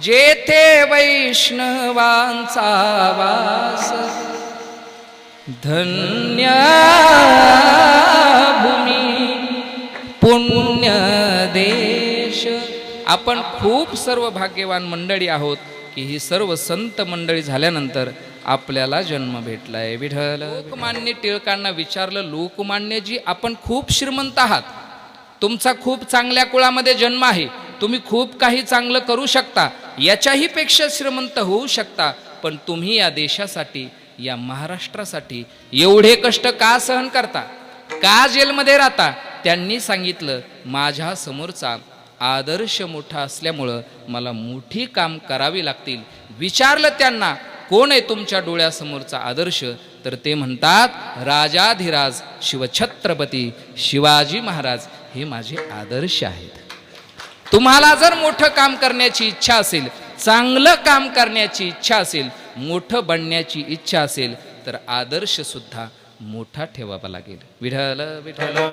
जेथे वैष्णवांचा वास, धन्य भूमी पुण्य देश. आपण खूप सर्व भाग्यवान मंडळी आहोत की ही सर्व संत मंडळी झाल्यानंतर आपल्याला जन्म भेटलाय. विठ्ठल. लोकमान्य टिळकांना विचारलं, लोकमान्यजी आपण खूप श्रीमंत आहात, तुमचा खूप चांगल्या कुळामध्ये जन्म आहे, तुम्ही खूप काही चांगलं करू शकता, याच्याही पेक्षा श्रीमंत होऊ शकता, पण तुम्ही या देशासाठी, या महाराष्ट्रासाठी एवढे कष्ट का सहन करता, का जेलमध्ये राहता? त्यांनी सांगितलं, माझ्या समोरचा आदर्श मोठा असल्यामुळं मला मोठी काम करावी लागतील. विचारलं त्यांना, कोण आहे तुमच्या डोळ्यासमोरचा आदर्श? तर ते म्हणतात, राजाधिराज शिवछत्रपती शिवाजी महाराज हे माझे आदर्श आहेत. तुम्हाला जर मोठं काम करण्याची इच्छा असेल, चांगलं काम करण्याची इच्छा असेल, मोठं बनण्याची इच्छा असेल, तर आदर्श सुद्धा मोठा ठेवावा लागेल. विठ्ठल विठ्ठल.